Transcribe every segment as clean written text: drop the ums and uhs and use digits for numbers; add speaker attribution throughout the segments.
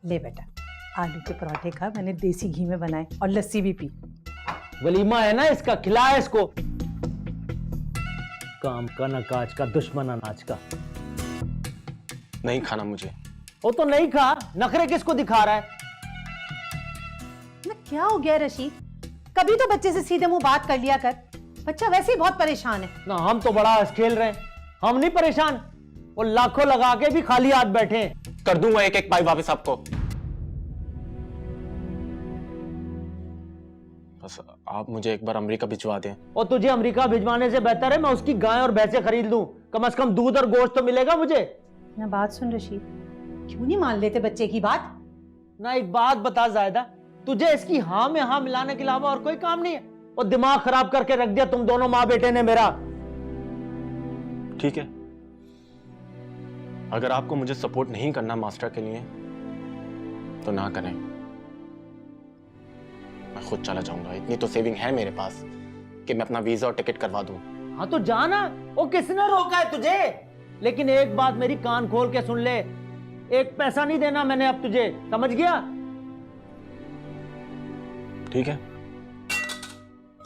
Speaker 1: ले बेटा, आलू के पराठे खा, मैंने देसी घी में बनाए, और लस्सी भी पी।
Speaker 2: वलीमा है ना इसका, खिलाया इसको। काम का न काज का, दुश्मन अनाज का।
Speaker 3: नहीं खाना मुझे।
Speaker 2: वो तो नहीं खा, नखरे किसको दिखा रहा है?
Speaker 1: ना क्या हो गया रशीद, कभी तो बच्चे से सीधे मुंह बात कर लिया कर, बच्चा वैसे ही बहुत परेशान है
Speaker 2: ना। हम तो बड़ा हंस खेल रहे हैं, हम नहीं परेशान। वो लाखों लगा के भी खाली हाथ बैठे हैं।
Speaker 3: कर दूंगा एक एक पाई वापस आपको। बस आप मुझे एक बार अमेरिका भिजवा दें।
Speaker 2: और तुझे अमेरिका भिजवाने से बेहतर है मैं उसकी गाय और भैंसे खरीद लूं, कम से कम दूध और गोश्त तो मिलेगा मुझे
Speaker 1: ना। बात सुन रशीद, क्यों नहीं मान लेते बच्चे की बात?
Speaker 2: ना। एक बात बता जायदा, तुझे इसकी हाँ में हाँ मिलाने के अलावा और कोई काम नहीं है? और दिमाग खराब करके रख दिया तुम दोनों माँ बेटे ने मेरा।
Speaker 3: ठीक है, अगर आपको मुझे सपोर्ट नहीं करना मास्टर के लिए तो ना करें, मैं खुद चला जाऊंगा। इतनी तो सेविंग है मेरे पास कि मैं अपना वीजा और टिकट करवा दूं।
Speaker 2: हाँ तो जाना, वो किसने रोका है तुझे? लेकिन एक बात मेरी कान खोल के सुन ले, एक पैसा नहीं देना मैंने अब तुझे, समझ गया?
Speaker 3: ठीक है,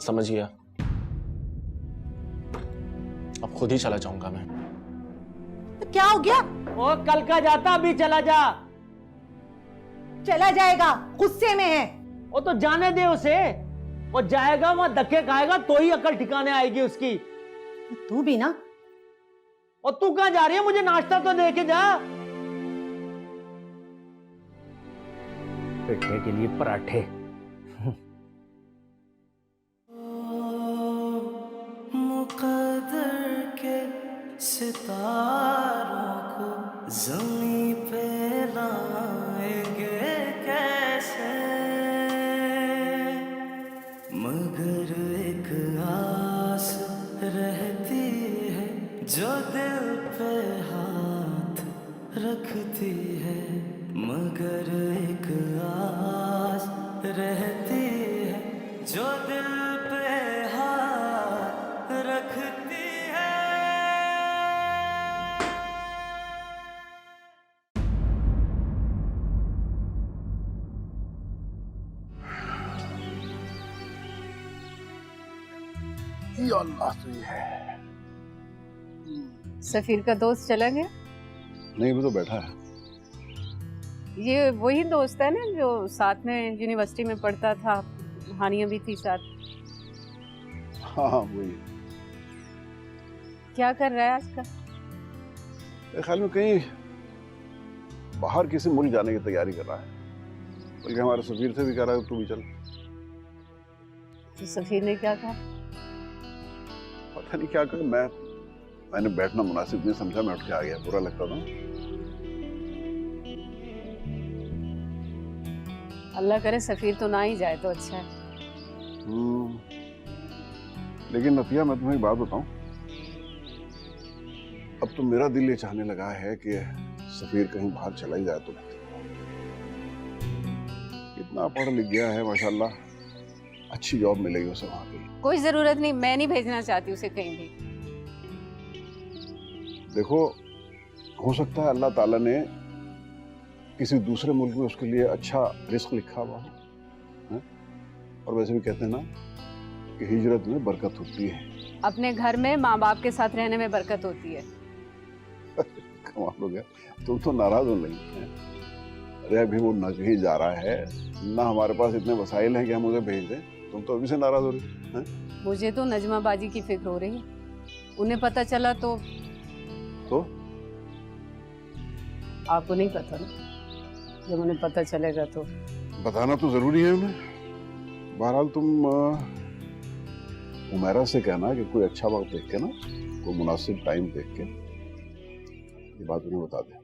Speaker 3: समझ गया। अब खुद ही चला जाऊंगा मैं।
Speaker 1: तो क्या हो गया?
Speaker 2: वो कल का जाता, अभी चला जा।
Speaker 1: चला जाएगा, गुस्से में है।
Speaker 2: वो तो जाने दे उसे, वो जाएगा वहां धक्के खाएगा तो ही अकल ठिकाने आएगी उसकी।
Speaker 1: तू भी ना।
Speaker 2: और तू कहां जा रही है? मुझे नाश्ता तो दे के जा। पिट्ठे के लिए पराठे।
Speaker 4: मुकद्दर के सितारों को ज़मीं पे लाएंगे कैसे, मगर एक आस रहती है जो दिल पे हाथ रखती है, मगर एक आस रहती है जो दिल पे हाथ रखती है।
Speaker 5: या अल्लाह तो ये है।
Speaker 6: सफीर का दोस्त चला गया?
Speaker 5: नहीं, वो तो बैठा है।
Speaker 6: ये वही दोस्त है ना जो साथ में यूनिवर्सिटी में पढ़ता था, हानिया भी थी साथ।
Speaker 5: हाँ हाँ वही।
Speaker 6: क्या कर रहा है आजकल?
Speaker 5: मेरे ख्याल में कहीं बाहर किसी मुल्क जाने की तैयारी कर रहा है, बल्कि हमारे सफीर से भी कह रहा है तू भी चल।
Speaker 6: तो सफीर ने क्या कहा?
Speaker 5: पता नहीं क्या कहा। मैंने बैठना मुनासिब नहीं समझा, मैं उठ के आ गया। बुरा लगता था।
Speaker 6: अल्लाह करे सफीर तो ना ही जाए तो अच्छा है।
Speaker 5: लेकिन नफिया, मैं तुम्हें एक बात बताऊं, अब तो मेरा दिल ये चाहने लगा है कि सफीर कहीं बाहर चला ही जाए तो इतना पढ़ लिख गया है माशाल्लाह, अच्छी जॉब मिलेगी उसे वहां पे।
Speaker 6: कोई जरूरत नहीं, मैं नहीं भेजना चाहती उसे कहीं भी।
Speaker 5: देखो, हो सकता है अल्लाह ताला ने किसी दूसरे मुल्क में उसके लिए अच्छा रिस्क लिखा हुआ है। और वैसे भी कहते हैं ना कि हिजरत में बरकत होती है।
Speaker 6: अपने घर में माँ बाप के साथ रहने में बरकत होती है।
Speaker 5: कमाल हो गया, तुम तो नाराज हो रही है। अरे अभी वो न कहीं जा रहा है, ना हमारे पास इतने वसाइल हैं कि हम उसे भेज दें। तुम तो अभी से नाराज हो रही है।
Speaker 6: मुझे तो नजमा बाजी की फिक्र हो रही है, उन्हें पता चला तो आपको नहीं पता ना, जब उन्हें पता चलेगा तो
Speaker 5: बताना तो जरूरी है उन्हें। बहरहाल तुम उमैरा से कहना कि कोई अच्छा वक्त देख के ना, कोई मुनासिब टाइम देख के ये बात उन्हें बता दे।